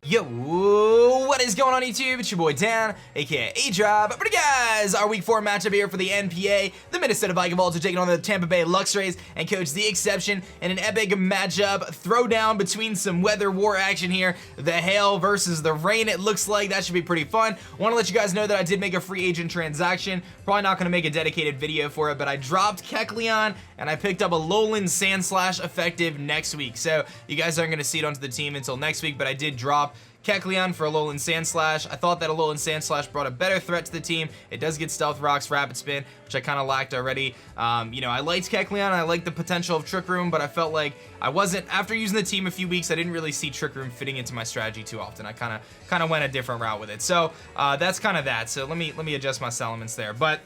Yo, what is going on YouTube? It's your boy Dan, aka aDrive. But guys, our week 4 matchup here for the NPA. The Minnesota Vikavolts are taking on the Tampa Bay Luxrays and coach TheXseption in an epic matchup throwdown between some weather war action here. The hail versus the rain, it looks like. That should be pretty fun. Want to let you guys know that I did make a free agent transaction. Probably not going to make a dedicated video for it, but I dropped Kekleon and I picked up Alolan Sandslash effective next week. So you guys aren't going to see it onto the team until next week, but I did drop Kekleon for Alolan Sandslash. I thought that Alolan Sandslash brought a better threat to the team. It does get Stealth Rocks, Rapid Spin, which I kind of lacked already. You know, I liked Kekleon, I liked the potential of Trick Room, but I felt like I wasn't, after using the team a few weeks, I didn't really see Trick Room fitting into my strategy too often. I kind of went a different route with it. So that's kind of that. So let me adjust my elements there. But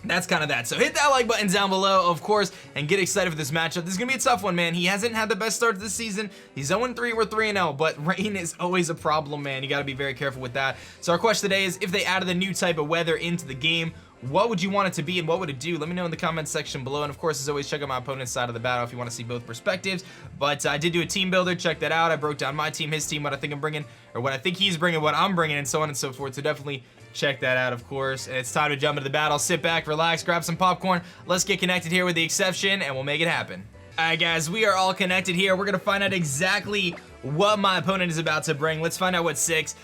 that's kind of that. So hit that like button down below, of course, and get excited for this matchup. This is going to be a tough one, man. He hasn't had the best start to the season. He's 0-3, we're 3-0, but rain is always a problem, man. You got to be very careful with that. So our question today is, if they added a new type of weather into the game, what would you want it to be and what would it do? Let me know in the comments section below. And of course, as always, check out my opponent's side of the battle if you want to see both perspectives. But I did do a team builder, check that out. I broke down my team, his team, what I think I'm bringing, or what I think he's bringing, what I'm bringing, and so on and so forth. So definitely check that out, of course. And it's time to jump into the battle. Sit back, relax, grab some popcorn. Let's get connected here with TheXseption, and we'll make it happen. Alright guys, we are all connected here. We're gonna find out exactly what my opponent is about to bring. Let's find out what 6.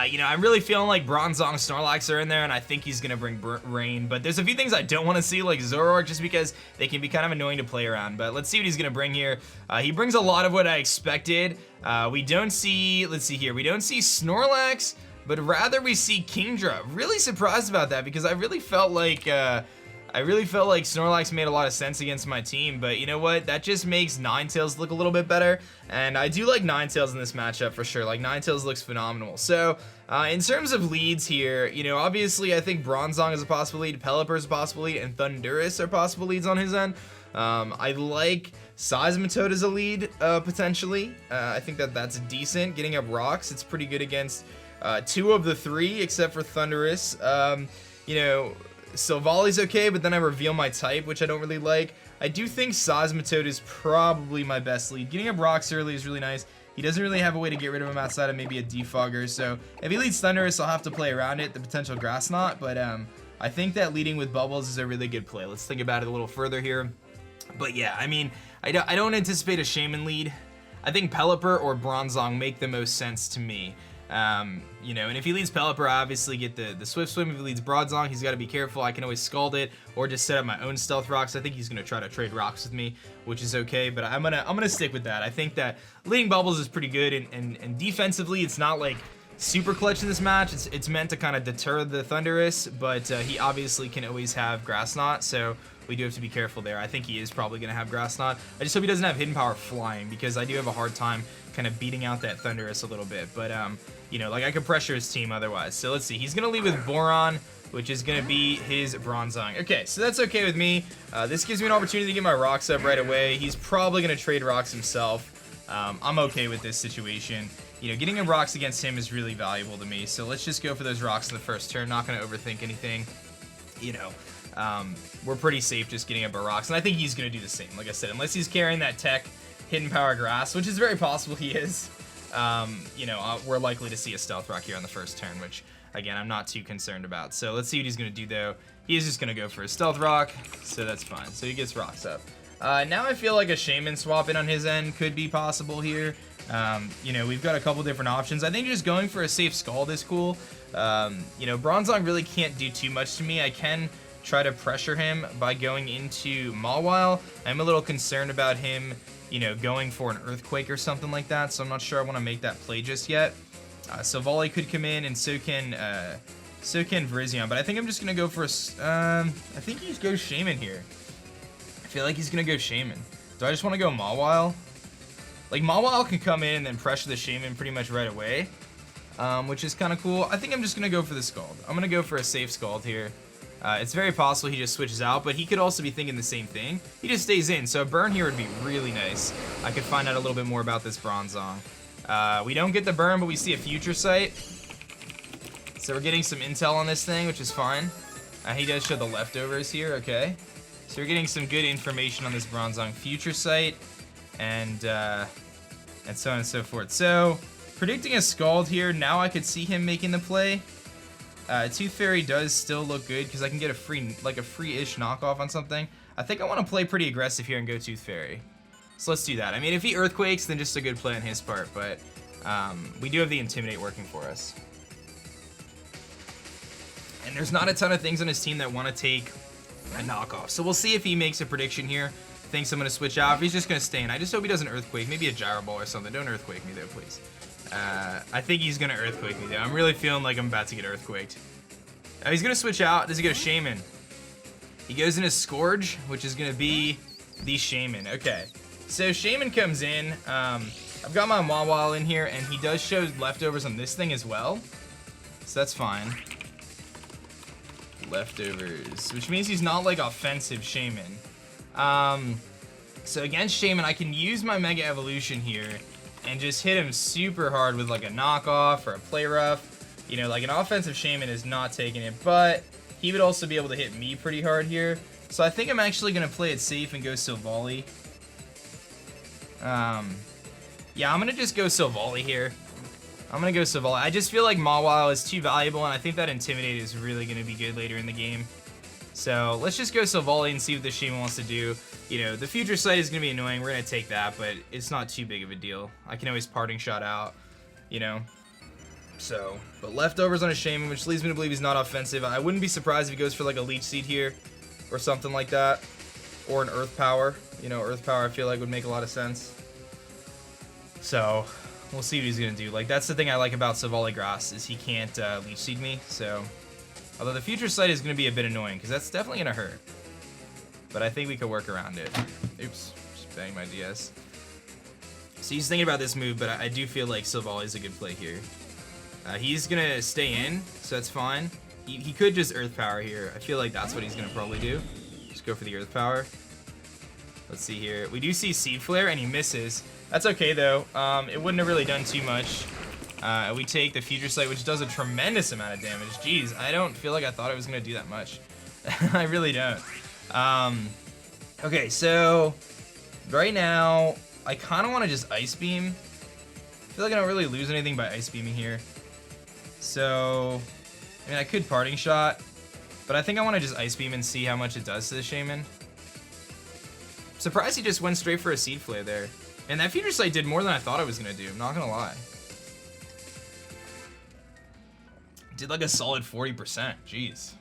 You know, I'm really feeling like Bronzong Snorlax are in there, and I think he's gonna bring rain. But there's a few things I don't want to see, like Zoroark, just because they can be kind of annoying to play around. But let's see what he's gonna bring here. He brings a lot of what I expected. We don't see, let's see here, we don't see Snorlax, but rather we see Kingdra. Really surprised about that because I really felt like Snorlax made a lot of sense against my team, but you know what? That just makes Ninetales look a little bit better, and I do like Ninetales in this matchup for sure. Like, Ninetales looks phenomenal. So, in terms of leads here, you know, obviously I think Bronzong is a possible lead, Pelipper is a possible lead, and Thundurus are possible leads on his end. I like Seismitoad as a lead, potentially. I think that that's decent. Getting up rocks, it's pretty good against 2 of the 3, except for Thundurus. You know, Silvali's okay, but then I reveal my type, which I don't really like. I do think Seismitoad is probably my best lead. Getting up rocks early is really nice. He doesn't really have a way to get rid of him outside of maybe a Defogger, so if he leads Thundurus, I'll have to play around it, the potential Grass Knot, but I think that leading with Bubbles is a really good play. Let's think about it a little further here. But yeah, I mean, I don't anticipate a Shaman lead. I think Pelipper or Bronzong make the most sense to me. You know, and if he leads Pelipper, I obviously get the Swift Swim. If he leads Bronzong, he's got to be careful. I can always Scald it or just set up my own Stealth Rocks. I think he's going to try to trade rocks with me, which is okay, but I'm gonna stick with that. I think that leading Bubbles is pretty good, and defensively, it's not like super clutch in this match. It's meant to kind of deter the Thundurus, but he obviously can always have Grass Knot, so we do have to be careful there. I think he is probably going to have Grass Knot. I just hope he doesn't have Hidden Power Flying, because I do have a hard time kind of beating out that Thundurus a little bit. But, you know, like I could pressure his team otherwise. So let's see. He's going to lead with Boron, which is going to be his Bronzong. Okay, so that's okay with me. This gives me an opportunity to get my rocks up right away. He's probably going to trade rocks himself. I'm okay with this situation. You know, getting a rocks against him is really valuable to me. So let's just go for those rocks in the first turn. Not going to overthink anything. You know, we're pretty safe just getting up our rocks. And I think he's going to do the same, like I said. Unless he's carrying that tech Hidden Power Grass, which is very possible he is. You know, we're likely to see a Stealth Rock here on the first turn, which, again, I'm not too concerned about. So let's see what he's going to do, though. He is just going to go for a Stealth Rock, so that's fine. So he gets rocks up. Now I feel like a Shaman swap in on his end could be possible here. You know, we've got a couple different options. I think just going for a safe Scald is cool. You know, Bronzong really can't do too much to me. I can try to pressure him by going into Mawile. I'm a little concerned about him, you know, going for an Earthquake or something like that, so I'm not sure I want to make that play just yet. Silvally could come in, and so can Virizion, but I think I'm just going to go for a, I think he goes Shaman here. I feel like he's going to go Shaman. Do I just want to go Mawile? Like, Mawile can come in and then pressure the Shaman pretty much right away, which is kind of cool. I think I'm just going to go for the Scald. I'm going to go for a safe Scald here. It's very possible he just switches out, but he could also be thinking the same thing. He just stays in, so a burn here would be really nice. I could find out a little bit more about this Bronzong. We don't get the burn, but we see a Future Sight. So we're getting some intel on this thing, which is fine. He does show the leftovers here, okay. So we're getting some good information on this Bronzong. Future Sight, and so on and so forth. So predicting a Scald here. Now I could see him making the play. Tooth Fairy does still look good because I can get a free-ish knockoff on something. I think I want to play pretty aggressive here and go Tooth Fairy. So let's do that. I mean, if he Earthquakes, then just a good play on his part, but we do have the Intimidate working for us. And there's not a ton of things on his team that want to take a knockoff. So we'll see if he makes a prediction here. Thinks I'm going to switch out. If he's just going to stay in, I just hope he doesn't Earthquake. Maybe a Gyro Ball or something. Don't Earthquake me though, please. I think he's going to Earthquake me though. I'm really feeling like I'm about to get Earthquaked. He's going to switch out. Does he go Shaman? He goes into Scourge, which is going to be the Shaman. Okay. So Shaman comes in. I've got my Mawile in here, and he does show leftovers on this thing as well. So that's fine. Leftovers, which means he's not like offensive Shaman. So against Shaman, I can use my Mega Evolution here and just hit him super hard with like a knockoff or a play rough. You know, like an offensive Shaman is not taking it, but he would also be able to hit me pretty hard here. So I think I'm actually going to play it safe and go Silvally. Yeah, I'm going to just go Silvally here. I'm going to go Silvally. I just feel like Mawile is too valuable, and I think that Intimidate is really going to be good later in the game. So let's just go Silvally and see what the Shaman wants to do. You know, the Future Sight is going to be annoying. We're going to take that, but it's not too big of a deal. I can always Parting Shot out, you know. So, but leftovers on a Shaman, which leads me to believe he's not offensive. I wouldn't be surprised if he goes for like a Leech Seed here or something like that. Or an Earth Power. You know, Earth Power I feel like would make a lot of sense. So, we'll see what he's going to do. Like, that's the thing I like about Silvally Grass, is he can't Leech Seed me, so... Although the Future Sight is going to be a bit annoying, because that's definitely going to hurt. But I think we could work around it. Oops, just banged my DS. So he's thinking about this move, but I do feel like Silvally is a good play here. He's going to stay in, so that's fine. He could just Earth Power here. I feel like that's what he's going to probably do. Just go for the Earth Power. Let's see here. We do see Seed Flare, and he misses. That's okay, though. It wouldn't have really done too much. We take the Future Sight, which does a tremendous amount of damage. Jeez, I don't feel like I thought it was going to do that much. I really don't. Okay, so right now, I kind of want to just Ice Beam. I feel like I don't really lose anything by Ice Beaming here. So, I mean, I could Parting Shot, but I think I want to just Ice Beam and see how much it does to the Shaman. Surprised he just went straight for a Seed Flare there. And that Future Sight did more than I thought it was going to do, I'm not going to lie. Did like a solid 40%, jeez.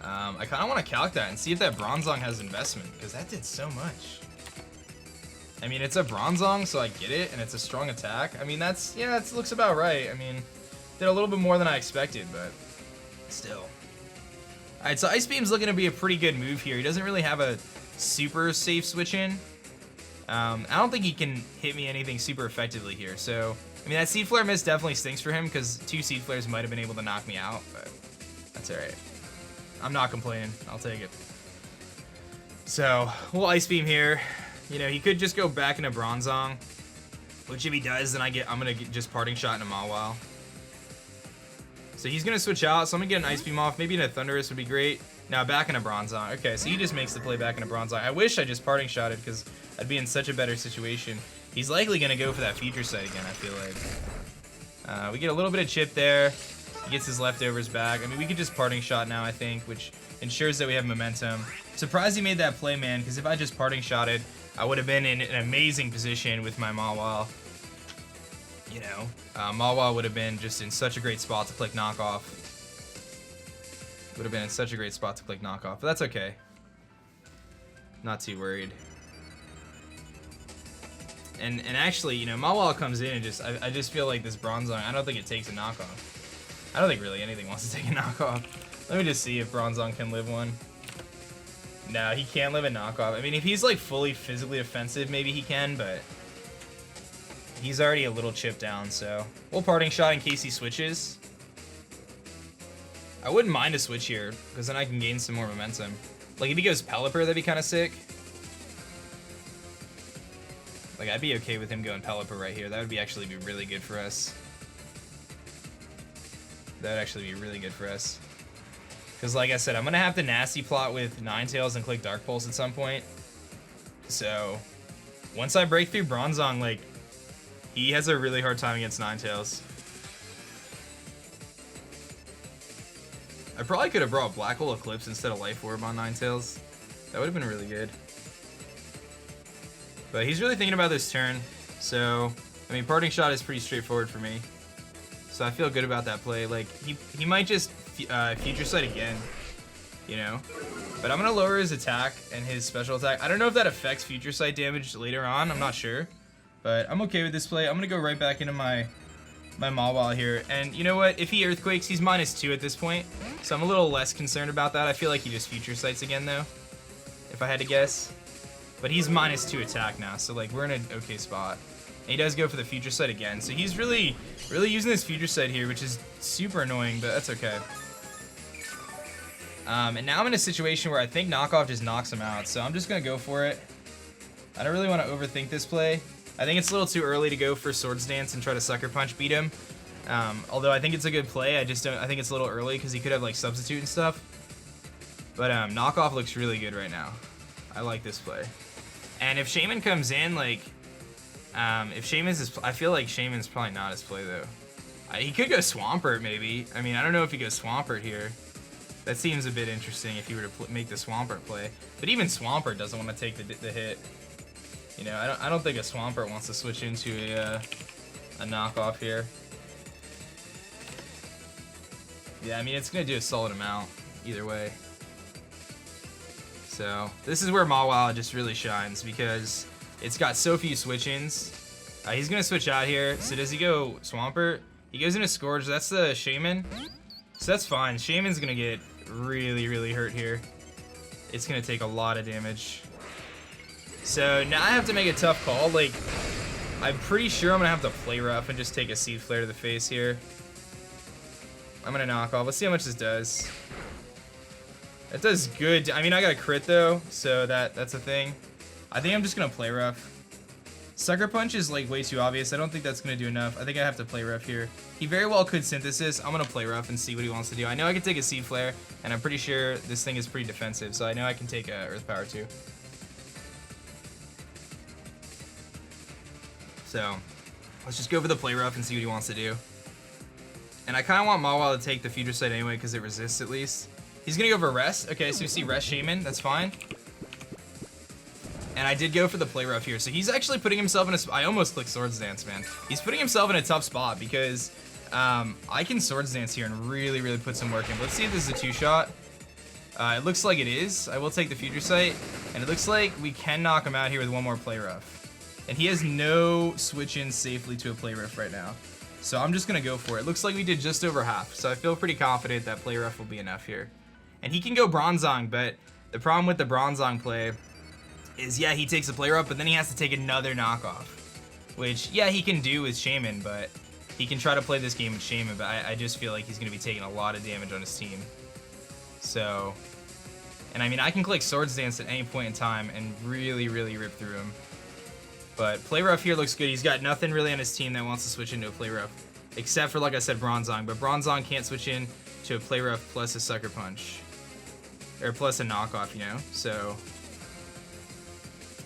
I kind of want to calc that and see if that Bronzong has investment, because that did so much. I mean, it's a Bronzong, so I get it, and it's a strong attack. I mean, that's, yeah, that looks about right. I mean, did a little bit more than I expected, but still. Alright, so Ice Beam's looking to be a pretty good move here. He doesn't really have a super safe switch in. I don't think he can hit me anything super effectively here, so... I mean, that Seed Flare miss definitely stinks for him, because 2 Seed Flares might have been able to knock me out, but that's alright. I'm not complaining. I'll take it. So, we'll Ice Beam here. You know, he could just go back into Bronzong, which if he does, then I'm going to just Parting Shot into Mawile. So he's going to switch out, so I'm going to get an Ice Beam off. Maybe a Thundurus would be great. Now, back into Bronzong. Okay, so he just makes the play back into Bronzong. I wish I just Parting Shotted, because I'd be in such a better situation. He's likely going to go for that Future Sight again, I feel like. We get a little bit of chip there. He gets his leftovers back. I mean, we could just Parting Shot now, I think, which ensures that we have momentum. Surprised he made that play, man, because if I just Parting Shotted, I would have been in an amazing position with my Mawile. You know, Mawile would have been just in such a great spot to click knockoff. Would have been in such a great spot to click knockoff, but that's okay. Not too worried. And actually, you know, Mawile comes in and just, I just feel like this Bronzong, I don't think it takes a knockoff. I don't think really anything wants to take a knockoff. Let me just see if Bronzong can live one. No, he can't live a knockoff. I mean, if he's like fully physically offensive, maybe he can, but he's already a little chipped down, so we'll Parting Shot in case he switches. I wouldn't mind a switch here, because then I can gain some more momentum. Like, if he goes Pelipper, that'd be kind of sick. Like, I'd be okay with him going Pelipper right here. That would actually be really good for us. That would actually be really good for us. Because, like I said, I'm going to have to Nasty Plot with Ninetales and click Dark Pulse at some point. So, once I break through Bronzong, like, He has a really hard time against Ninetales. I probably could have brought Black Hole Eclipse instead of Life Orb on Ninetales. That would have been really good. But he's really thinking about this turn. So, I mean, Parting Shot is pretty straightforward for me. So I feel good about that play. Like, he might just Future Sight again, you know? But I'm going to lower his attack and his special attack. I don't know if that affects Future Sight damage later on. I'm not sure. But I'm okay with this play. I'm going to go right back into my Mawile here. And you know what? If he Earthquakes, he's -2 at this point. So I'm a little less concerned about that. I feel like he just Future Sights again, though, if I had to guess. But he's -2 attack now, so like we're in an okay spot. And he does go for the Future Sight again. So he's really using this Future Sight here, which is super annoying, but that's okay. And now I'm in a situation where I think Knockoff just knocks him out. So I'm just going to go for it. I don't really want to overthink this play. I think it's a little too early to go for Swords Dance and try to Sucker Punch beat him. Although I think it's a good play, I think it's a little early because he could have like Substitute and stuff. But Knockoff looks really good right now. I like this play. And if Shaman comes in, like, if Shaman's his, I feel like Shaman's probably not his play though. He could go Swampert maybe. I mean, I don't know if he goes Swampert here. That seems a bit interesting if he were to make the Swampert play. But even Swampert doesn't want to take the hit. You know, I don't think a Swampert wants to switch into a Knockoff here. Yeah, I mean, it's going to do a solid amount either way. So, this is where Mawile just really shines because it's got so few switch-ins. He's going to switch out here. So, does he go Swampert? He goes into Scourge. That's the Shaman. So, that's fine. Shaman's going to get really hurt here. It's going to take a lot of damage. So, now I have to make a tough call. Like, I'm pretty sure I'm going to have to play rough and just take a Seed Flare to the face here. I'm going to knock off. Let's see how much this does. That does good. I mean, I got a crit though, so that's a thing. I think I'm just gonna play rough. Sucker Punch is like way too obvious. I don't think that's gonna do enough. I think I have to play rough here. He very well could Synthesis. I'm gonna play rough and see what he wants to do. I know I can take a Seed Flare, and I'm pretty sure this thing is pretty defensive, so I know I can take a Earth Power too. So let's just go for the play rough and see what he wants to do. And I kind of want Mawile to take the Future Sight anyway because it resists at least. He's gonna go for Rest. Okay, so you see Rest Shaman, that's fine. And I did go for the play rough here. So he's actually putting himself in a I almost clicked Swords Dance, man. He's putting himself in a tough spot because I can Swords Dance here and really put some work in. Let's see if this is a 2-shot. It looks like it is. I will take the Future Sight. And it looks like we can knock him out here with one more play rough. And he has no switch in safely to a play rough right now. So I'm just gonna go for it. Looks like we did just over half. So I feel pretty confident that play rough will be enough here. And he can go Bronzong, but the problem with the Bronzong play is, yeah, he takes a play rough, but then he has to take another knockoff. Which, yeah, he can do with Shaman, but he can try to play this game with Shaman, but I just feel like he's going to be taking a lot of damage on his team. So, and I mean, I can click Swords Dance at any point in time and really rip through him. But play rough here looks good. He's got nothing really on his team that wants to switch into a play rough. Except for, like I said, Bronzong. But Bronzong can't switch in to a play rough plus a Sucker Punch. Or plus a knockoff, you know? So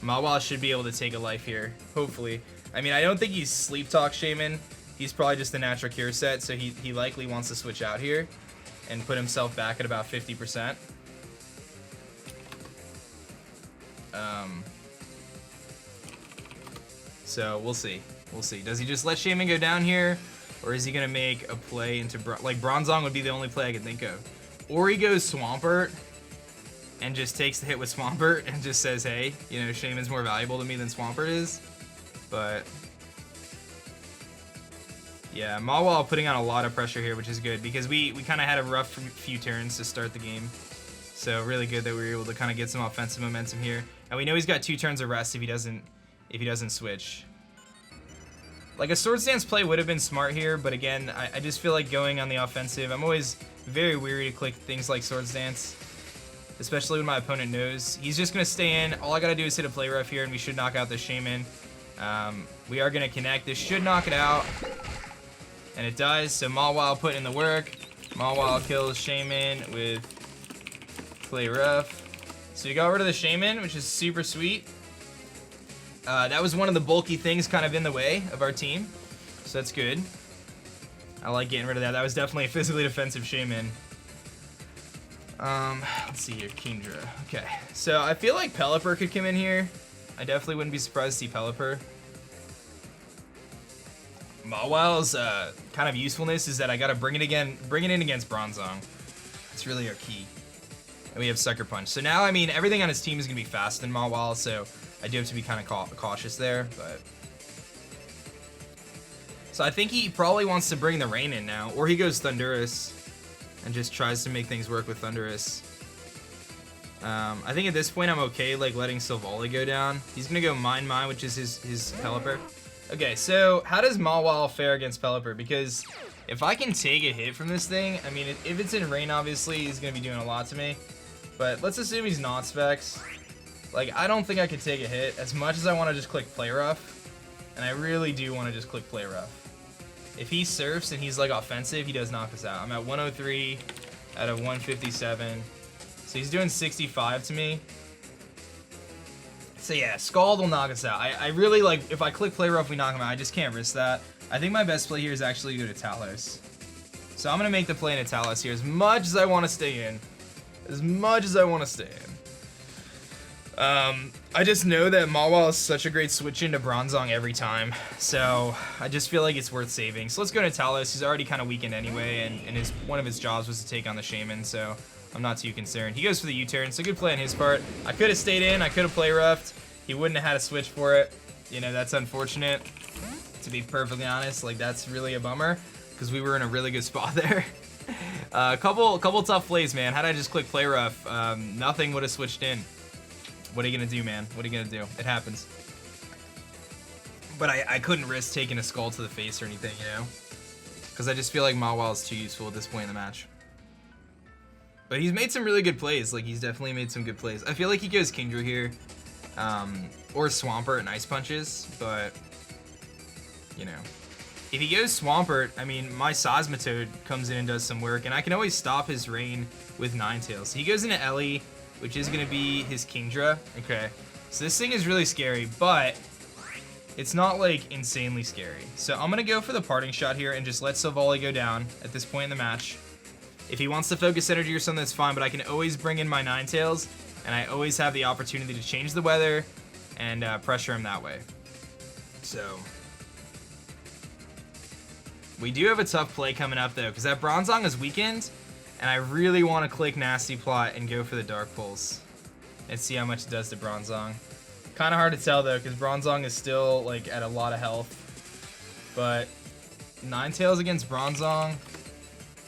Mawile should be able to take a life here, hopefully. I mean, I don't think he's Sleep Talk Shaman. He's probably just a natural cure set, so he likely wants to switch out here and put himself back at about 50%. So we'll see. We'll see. Does he just let Shaman go down here? Or is he going to make a play into... like, Bronzong would be the only play I could think of. Or he goes Swampert and just takes the hit with Swampert and just says, hey, you know, Shaman's more valuable to me than Swampert is. But yeah, Mawile putting on a lot of pressure here, which is good because we kind of had a rough few turns to start the game. So really good that we were able to kind of get some offensive momentum here. And we know he's got 2 turns of rest if he doesn't switch. Like a Swords Dance play would have been smart here, but again, I just feel like going on the offensive. I'm always very weary to click things like Swords Dance, especially when my opponent knows. He's just going to stay in. All I got to do is hit a play rough here, and we should knock out the Shaman. We are going to connect. This should knock it out, and it does. So Mawile put in the work. Mawile kills Shaman with play rough. So you got rid of the Shaman, which is super sweet. That was one of the bulky things kind of in the way of our team, so that's good. I like getting rid of that. That was definitely a physically defensive shaman. Let's see here, Kingdra. Okay, so I feel like Pelipper could come in here. I definitely wouldn't be surprised to see Pelipper. Mawil's kind of usefulness is that I gotta bring it in against Bronzong. It's really our key. And we have Sucker Punch. So now, I mean, everything on his team is gonna be faster than Mawile, so I do have to be kind of cautious there, but... So I think he probably wants to bring the rain in now, or he goes Thundurus and just tries to make things work with Thundurus. I think at this point I'm okay like letting Silvally go down. He's gonna go Mine, which is his Pelipper. Okay, so how does Mawile fare against Pelipper? Because if I can take a hit from this thing, I mean, if it's in rain, obviously he's gonna be doing a lot to me. But let's assume he's not Specs. Like, I don't think I could take a hit as much as I want to just click Play Rough, and I really do want to just click Play Rough. If he surfs and he's like offensive, he does knock us out. I'm at 103 out of 157. So he's doing 65 to me. So yeah, Scald will knock us out. I really like, if I click Play Rough, we knock him out. I just can't risk that. I think my best play here is actually to go to Talos. So I'm going to make the play into Talos here as much as I want to stay in. As much as I want to stay in. I just know that Mawile is such a great switch into Bronzong every time, so I just feel like it's worth saving. So let's go to Talos. He's already kind of weakened anyway, and one of his jobs was to take on the Shaman, so I'm not too concerned. He goes for the U-turn, so good play on his part. I could have stayed in, I could have play roughed. He wouldn't have had a switch for it. You know, that's unfortunate, to be perfectly honest. Like, that's really a bummer, because we were in a really good spot there. Couple tough plays, man. Had I just clicked play rough, nothing would have switched in. What are you gonna do, man? What are you gonna do? It happens. But I couldn't risk taking a skull to the face or anything, you know? Because I just feel like Mawile is too useful at this point in the match. But he's made some really good plays. Like, he's definitely made some good plays. I feel like he goes Kingdra here. Or Swampert and Ice Punches, but, you know. If he goes Swampert, I mean, my Seismitoad comes in and does some work, and I can always stop his rain with Ninetales. So he goes into Ellie, which is going to be his Kingdra. Okay, so this thing is really scary, but it's not, like, insanely scary. So I'm going to go for the parting shot here and just let Silvally go down at this point in the match. If he wants to focus energy or something, that's fine, but I can always bring in my Ninetales, and I always have the opportunity to change the weather and pressure him that way. So we do have a tough play coming up, though, because that Bronzong is weakened, and I really want to click Nasty Plot and go for the Dark Pulse and see how much it does to Bronzong. Kind of hard to tell, though, because Bronzong is still, like, at a lot of health. But Ninetales against Bronzong,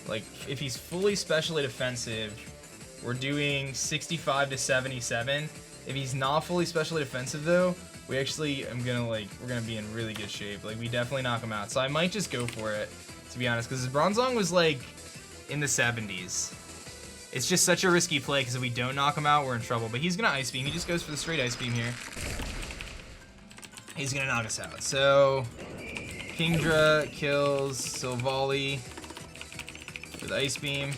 like, if he's fully specially defensive, we're doing 65 to 77. If he's not fully specially defensive, though, we actually we're gonna be in really good shape. Like, we definitely knock him out. So I might just go for it, to be honest, because Bronzong was, like, in the 70s. It's just such a risky play, because if we don't knock him out, we're in trouble. But he's gonna Ice Beam. He just goes for the straight Ice Beam here. He's gonna knock us out. So Kingdra kills Silvally with Ice Beam.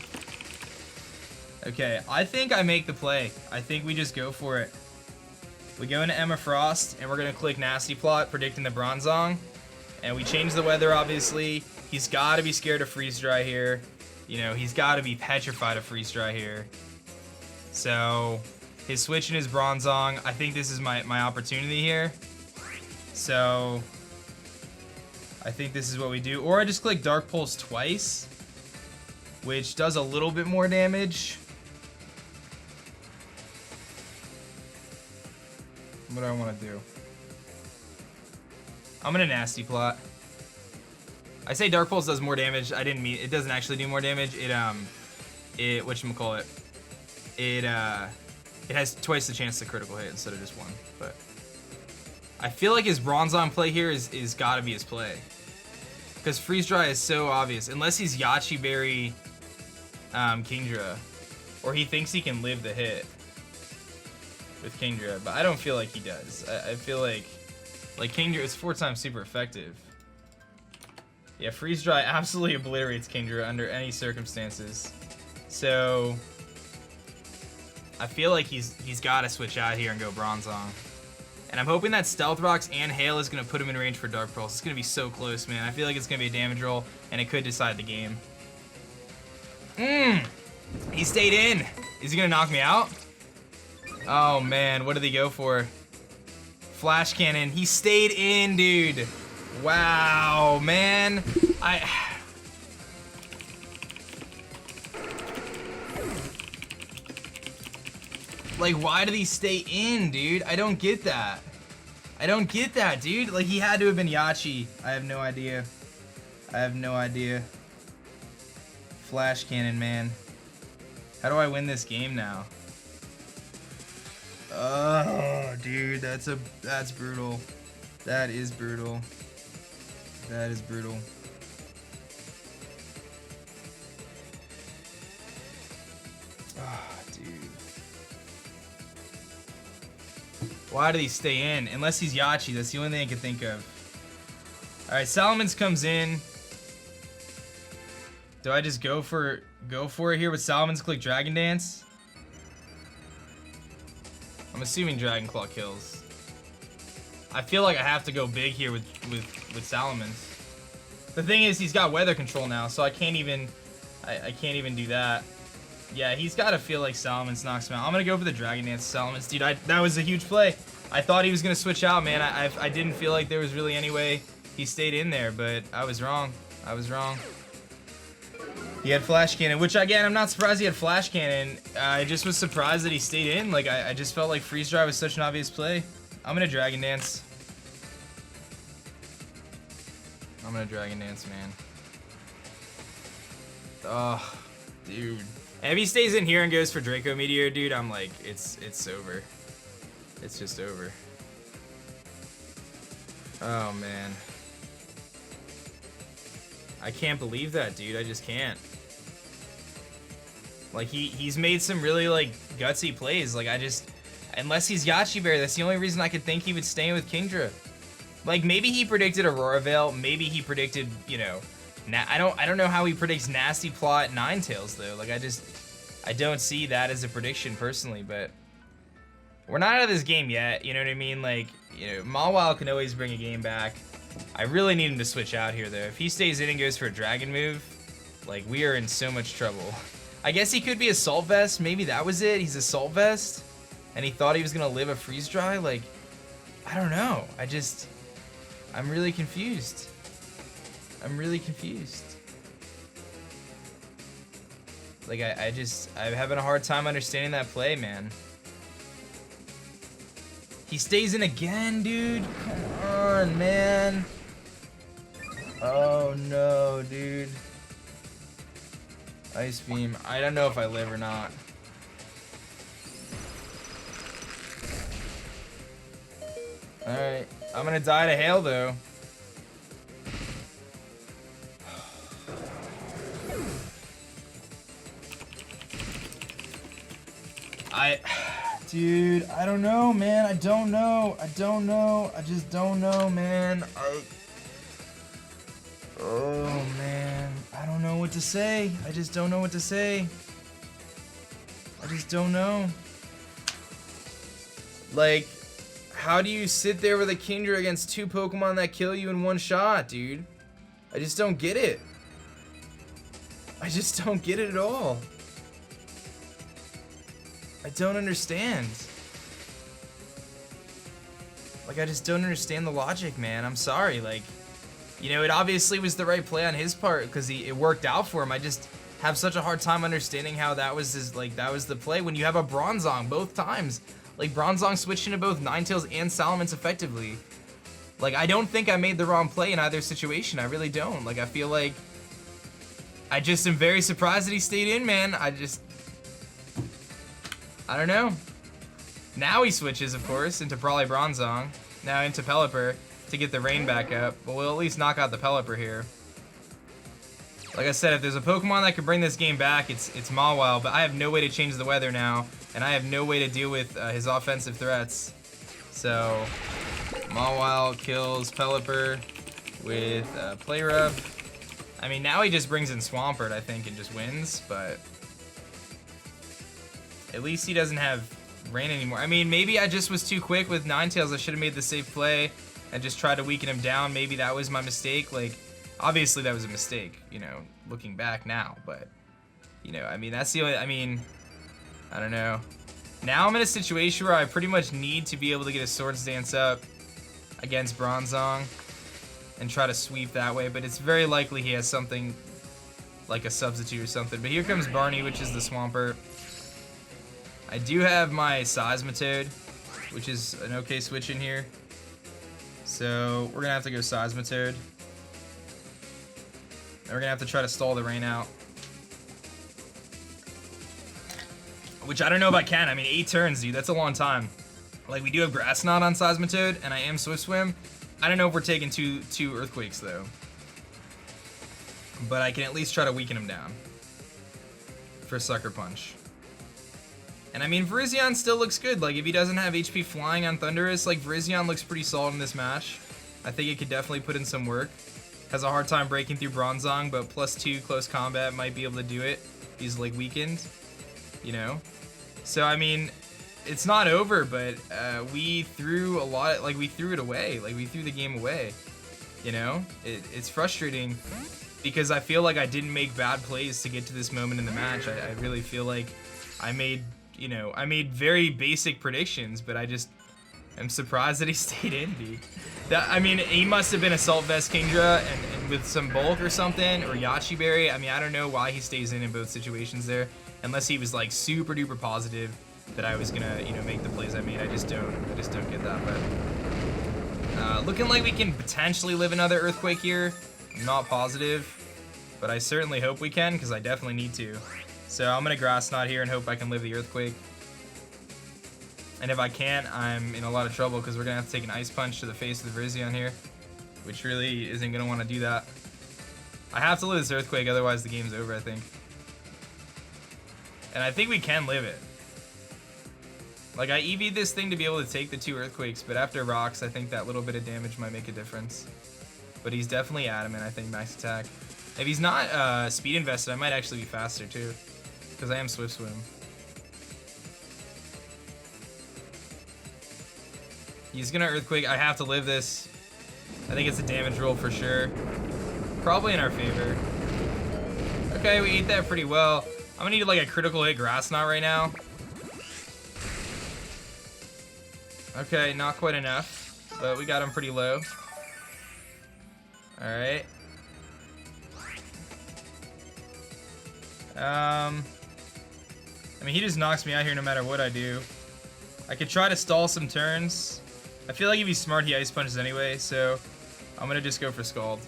Okay, I think I make the play. I think we just go for it. We go into Emma Frost, and we're gonna click Nasty Plot, predicting the Bronzong. And we change the weather, obviously. He's gotta be scared of Freeze Dry here. You know, he's gotta be petrified of Freeze Dry here. So his switch and his Bronzong, I think this is my opportunity here. So I think this is what we do. Or I just click Dark Pulse twice, which does a little bit more damage. What do I want to do? I'm gonna Nasty Plot. I say Dark Pulse does more damage. I didn't mean it doesn't actually do more damage. It whatchamacallit. It has twice the chance to critical hit instead of just one. But I feel like his Bronzong play here is gotta be his play. Because Freeze Dry is so obvious. Unless he's Yachi Berry Kingdra. Or he thinks he can live the hit with Kingdra. But I don't feel like he does. I feel like Kingdra is 4 times super effective. Yeah, Freeze Dry absolutely obliterates Kingdra under any circumstances. So I feel like he's got to switch out here and go Bronzong. And I'm hoping that Stealth Rocks and Hail is going to put him in range for Dark Pearls. It's going to be so close, man. I feel like it's going to be a damage roll, and it could decide the game. He stayed in. Is he going to knock me out? Oh, man. What did he go for? Flash Cannon. He stayed in, dude. Wow, man. Like, why did he stay in, dude? I don't get that. I don't get that, dude. Like, he had to have been Yachi. I have no idea. I have no idea. Flash Cannon, man. How do I win this game now? Oh, dude, that's brutal. That is brutal. That is brutal. Oh, dude. Why did he stay in? Unless he's Yachi, that's the only thing I can think of. Alright, Salamence comes in. Do I just go for it here with Salamence, click Dragon Dance? I'm assuming Dragon Claw kills. I feel like I have to go big here with Salamence. The thing is, he's got weather control now, so I can't even do that. Yeah, he's got to feel like Salamence knocks him out. I'm gonna go for the Dragon Dance Salamence, dude. That was a huge play. I thought he was gonna switch out, man. I didn't feel like there was really any way he stayed in there, but I was wrong. I was wrong. He had Flash Cannon, which again, I'm not surprised he had Flash Cannon. I just was surprised that he stayed in. Like, I just felt like Freeze Dry was such an obvious play. I'm gonna Dragon Dance. I'm gonna Dragon Dance, man. Oh, dude. And if he stays in here and goes for Draco Meteor, dude, I'm like, it's over. It's just over. Oh, man. I can't believe that, dude. I just can't. Like, he's made some really, like, gutsy plays. Like, unless he's Yachi Bear, that's the only reason I could think he would stay in with Kingdra. Like, maybe he predicted Aurora Veil. Maybe he predicted, you know, I don't know how he predicts Nasty Plot Ninetales, though. Like, I don't see that as a prediction, personally, but we're not out of this game yet, you know what I mean? Like, you know, Mawile can always bring a game back. I really need him to switch out here, though. If he stays in and goes for a Dragon move, like, we are in so much trouble. I guess he could be Assault Vest. Maybe that was it. He's Assault Vest, and he thought he was going to live a Freeze Dry. Like, I don't know. I'm really confused. I'm really confused. Like, I'm having a hard time understanding that play, man. He stays in again, dude. Come on, man. Oh, no, dude. Ice Beam. I don't know if I live or not. Alright. I'm gonna die to Hail, though. Dude, I don't know, man. I don't know. I just don't know, man. Oh, man. I don't know what to say. I just don't know what to say. I just don't know. Like, how do you sit there with a Kingdra against two Pokemon that kill you in one shot, dude? I just don't get it. I just don't get it at all. I don't understand. Like, I just don't understand the logic, man. I'm sorry. Like, you know, it obviously was the right play on his part because it worked out for him. I just have such a hard time understanding how that was that was the play when you have a Bronzong both times. Like, Bronzong switched into both Ninetales and Salamence effectively. Like, I don't think I made the wrong play in either situation. I really don't. Like, I feel like I just am very surprised that he stayed in, man. I don't know. Now he switches, of course, into probably Bronzong. Now into Pelipper to get the rain back up. But we'll at least knock out the Pelipper here. Like I said, if there's a Pokemon that could bring this game back, it's Mawile. But I have no way to change the weather now. And I have no way to deal with his offensive threats. So, Mawile kills Pelipper with Play Rub. I mean, now he just brings in Swampert, I think, and just wins. But at least he doesn't have rain anymore. I mean, maybe I just was too quick with Ninetales. I should have made the safe play and just tried to weaken him down. Maybe that was my mistake. Like, obviously that was a mistake, you know, looking back now. But, you know, I mean, that's the only, I mean, I don't know. Now I'm in a situation where I pretty much need to be able to get a Swords Dance up against Bronzong and try to sweep that way, but it's very likely he has something like a substitute or something. But here comes Barney, which is the Swampert. I do have my Seismitoad, which is an okay switch in here. So we're gonna have to go Seismitoad. And we're gonna have to try to stall the rain out. Which I don't know if I can. I mean, 8 turns, dude. That's a long time. Like, we do have Grass Knot on Seismitoad, and I am Swift Swim. I don't know if we're taking two Earthquakes, though. But I can at least try to weaken him down for Sucker Punch. And I mean, Virizion still looks good. Like, if he doesn't have HP flying on Thundurus, like, Virizion looks pretty solid in this match. I think it could definitely put in some work. Has a hard time breaking through Bronzong, but +2 close combat might be able to do it. He's, like, weakened, you know? So, I mean, it's not over, but we threw a lot, like, we threw it away. Like, we threw the game away, you know? It's frustrating because I feel like I didn't make bad plays to get to this moment in the match. I really feel like I made, you know, I made very basic predictions, but I just am surprised that he stayed in, dude. That, I mean, he must have been Assault Vest Kingdra and with some bulk or something, or Yachi Berry. I mean, I don't know why he stays in both situations there, unless he was like super duper positive that I was gonna, you know, make the plays I made. I just don't get that. But looking like we can potentially live another Earthquake here. I'm not positive, but I certainly hope we can, because I definitely need to. So I'm gonna Grass Knot here and hope I can live the Earthquake. And if I can't, I'm in a lot of trouble, because we're gonna have to take an Ice Punch to the face of the Virizion here, which really isn't gonna want to do that. I have to live this Earthquake, otherwise the game's over, I think. And I think we can live it. Like, I EV'd this thing to be able to take the 2 Earthquakes, but after Rocks, I think that little bit of damage might make a difference. But he's definitely adamant, I think, max attack. If he's not speed invested, I might actually be faster too, because I am Swift Swim. He's gonna Earthquake. I have to live this. I think it's a damage roll for sure. Probably in our favor. Okay, we ate that pretty well. I'm gonna need like a critical hit Grass Knot right now. Okay, not quite enough, but we got him pretty low. Alright. I mean, he just knocks me out here no matter what I do. I could try to stall some turns. I feel like if he's smart, he Ice Punches anyway, so I'm gonna just go for Scald.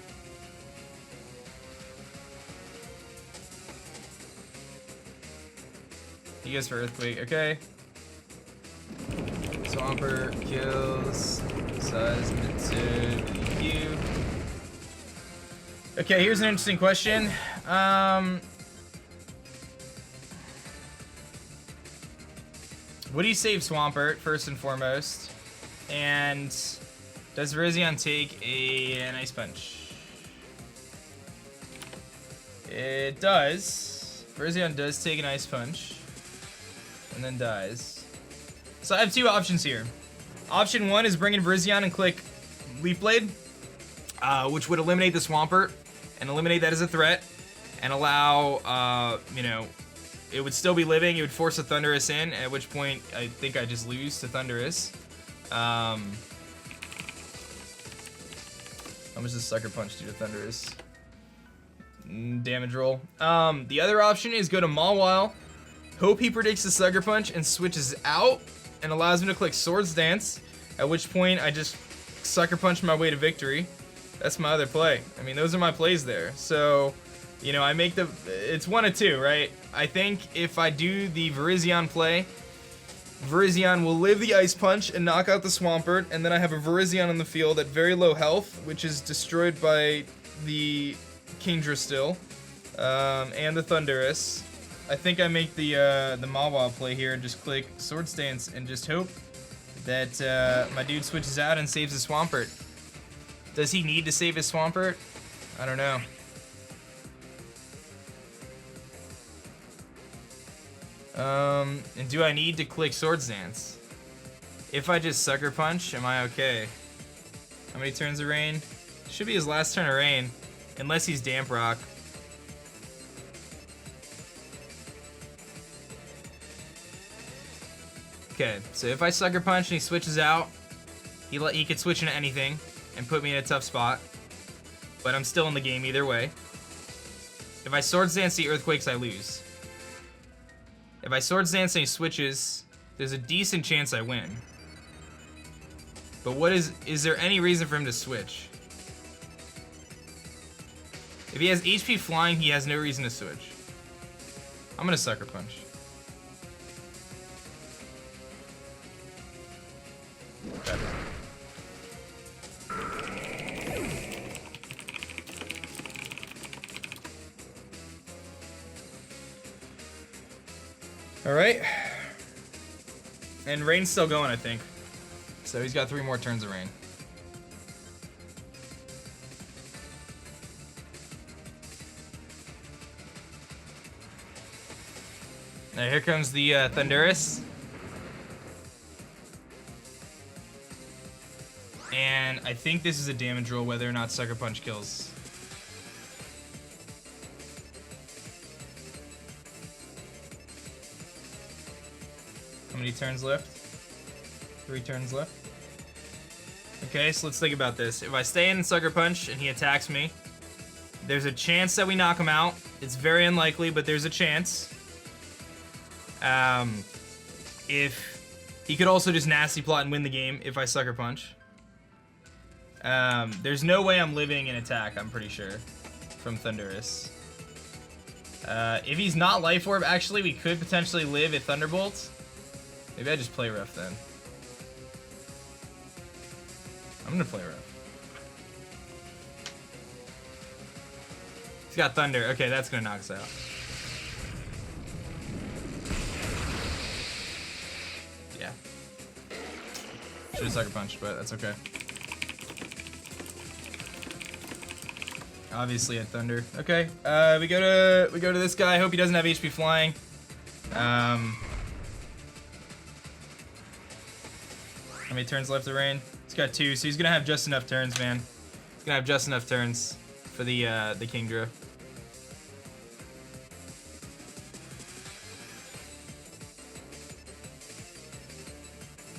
He goes for Earthquake, okay. Swampert kills Seismitoad EQ. Okay, here's an interesting question. Would he save Swampert, first and foremost? And does Virizion take an Ice Punch? It does. Virizion does take an Ice Punch. And then dies. So I have 2 options here. Option 1 is bring in Virizion and click Leaf Blade, which would eliminate the Swampert and eliminate that as a threat and allow, you know, it would still be living. It would force a Thundurus in, at which point I think I just lose to Thundurus. How much does Sucker Punch do to Thundurus? Damage roll. The other option is go to Mawile, hope he predicts the Sucker Punch and switches out and allows me to click Swords Dance, at which point I just Sucker Punch my way to victory. That's my other play. I mean, those are my plays there. So, you know, I make the, it's 1 of 2, right? I think if I do the Virizion play, Virizion will live the Ice Punch and knock out the Swampert, and then I have a Virizion on the field at very low health, which is destroyed by the Kingdra still, and the Thundurus. I think I make the Mawile play here and just click Swords Dance and just hope that my dude switches out and saves his Swampert. Does he need to save his Swampert? I don't know. And do I need to click Swords Dance? If I just Sucker Punch, am I okay? How many turns of rain? Should be his last turn of rain, unless he's Damp Rock. Okay, so if I Sucker Punch and he switches out, he could switch into anything and put me in a tough spot. But I'm still in the game either way. If I Swords Dance the Earthquakes, I lose. If I Swords Dance and he switches, there's a decent chance I win. But what is there any reason for him to switch? If he has HP flying, he has no reason to switch. I'm gonna Sucker Punch. Okay. All right. And rain's still going, I think. So he's got 3 more turns of rain. Now here comes the Thunderous. And I think this is a damage roll whether or not Sucker Punch kills. How many turns left? 3 turns left. Okay, so let's think about this. If I stay in Sucker Punch and he attacks me, there's a chance that we knock him out. It's very unlikely, but there's a chance. If he could also just Nasty Plot and win the game if I Sucker Punch. There's no way I'm living an attack, I'm pretty sure, from Thunderous. If he's not Life Orb, actually, we could potentially live a Thunderbolt. Maybe I just play rough then. I'm gonna play rough. He's got Thunder. Okay, that's gonna knock us out. Yeah. Should have Sucker Punched, but that's okay. Obviously at Thunder. Okay, we go to this guy. I hope he doesn't have HP flying. How many turns left of rain? He's got 2, so he's gonna have just enough turns, man. He's gonna have just enough turns for the Kingdra.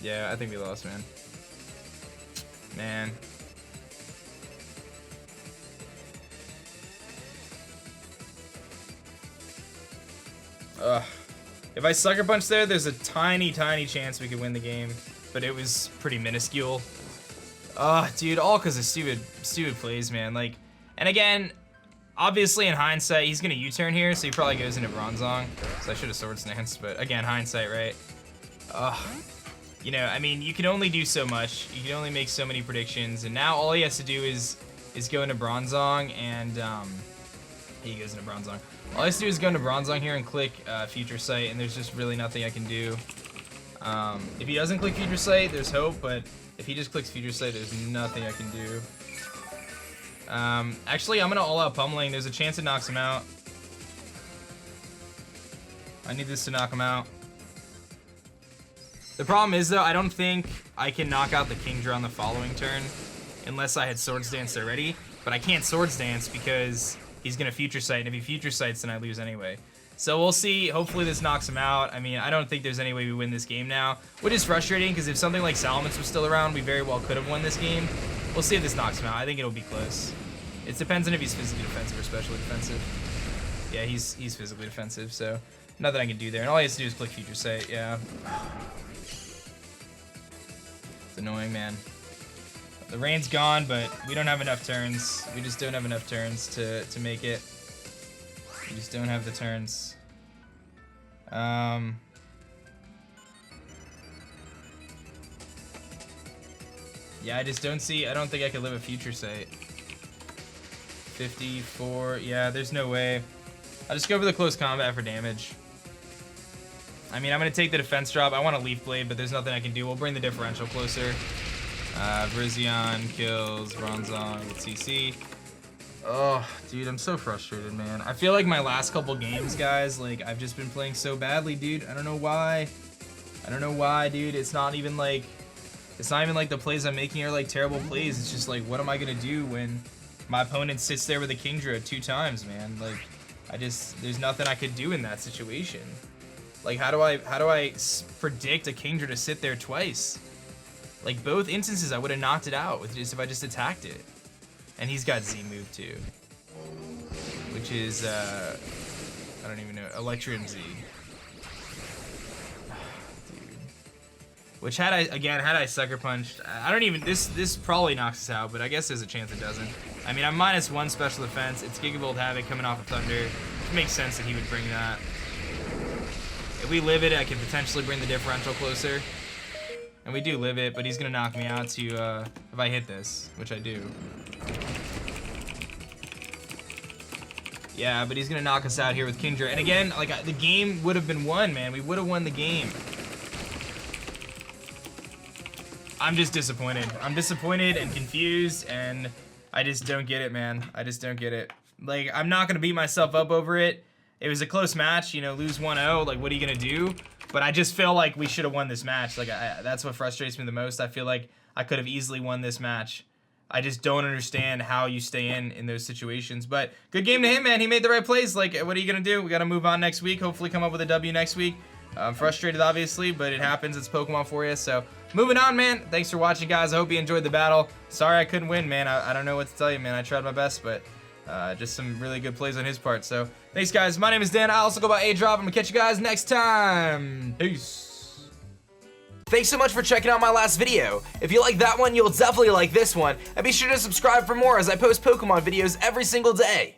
Yeah, I think we lost, man. Man. Ugh. If I Sucker Punch there, there's a tiny chance we could win the game. But it was pretty minuscule. Dude, all because of stupid plays, man. Like, and again, obviously in hindsight, he's gonna U-turn here, so he probably goes into Bronzong. So I should have Swords Dance, but again, hindsight, right? You know, I mean, you can only do so much. You can only make so many predictions, and now all he has to do is go into Bronzong, and he goes into Bronzong. All he has to do is go into Bronzong here and click Future Sight, and there's just really nothing I can do. If he doesn't click Future Sight, there's hope, but if he just clicks Future Sight, there's nothing I can do. Actually, I'm gonna all-out pummeling. There's a chance it knocks him out. I need this to knock him out. The problem is, though, I don't think I can knock out the Kingdra on the following turn unless I had Swords Dance already, but I can't Swords Dance because he's gonna Future Sight, and if he Future Sights, then I lose anyway. So we'll see. Hopefully this knocks him out. I mean, I don't think there's any way we win this game now, which is frustrating because if something like Salamence was still around, we very well could have won this game. We'll see if this knocks him out. I think it'll be close. It depends on if he's physically defensive or specially defensive. Yeah, he's physically defensive, so nothing I can do there. And all he has to do is click Future Sight. Yeah. It's annoying, man. The rain's gone, but we don't have enough turns. We just don't have enough turns to make it. We just don't have the turns. Yeah, I just don't see. I don't think I could live a Future Sight. 54. Yeah, there's no way. I'll just go for the close combat for damage. I mean, I'm gonna take the defense drop. I want a Leaf Blade, but there's nothing I can do. We'll bring the differential closer. Brizion kills Bronzong with CC. Oh, dude, I'm so frustrated, man. I feel like my last couple games, guys, like, I've just been playing so badly, dude. I don't know why. I don't know why, dude. It's not even like the plays I'm making are like terrible plays. It's just like, what am I gonna do when my opponent sits there with a Kingdra 2 times, man? Like, there's nothing I could do in that situation. Like, how do I predict a Kingdra to sit there twice? Like, both instances, I would have knocked it out with if I just attacked it. And he's got Z move too, which is I don't even know, Electrium Z. Dude. Which had I sucker punched, I don't even, this probably knocks us out, but I guess there's a chance it doesn't. I mean, I'm -1 special defense. It's Gigavolt Havoc coming off of Thunder. It makes sense that he would bring that. If we live it, I could potentially bring the differential closer. And we do live it, but he's gonna knock me out to if I hit this, which I do. Yeah, but he's gonna knock us out here with Kingdra. And again, like, the game would have been won, man. We would have won the game. I'm just disappointed. I'm disappointed and confused, and I just don't get it, man. I just don't get it. Like, I'm not gonna beat myself up over it. It was a close match, you know, lose 1-0, like, what are you gonna do? But I just feel like we should have won this match. Like, that's what frustrates me the most. I feel like I could have easily won this match. I just don't understand how you stay in those situations. But good game to him, man. He made the right plays. Like, what are you going to do? We got to move on next week. Hopefully come up with a W next week. I'm frustrated, obviously, but it happens. It's Pokemon for you. So, moving on, man. Thanks for watching, guys. I hope you enjoyed the battle. Sorry I couldn't win, man. I don't know what to tell you, man. I tried my best, but just some really good plays on his part. So, thanks, guys. My name is Dan. I also go by aDrive. I'm going to catch you guys next time. Peace. Thanks so much for checking out my last video. If you like that one, you'll definitely like this one. And be sure to subscribe for more as I post Pokemon videos every single day.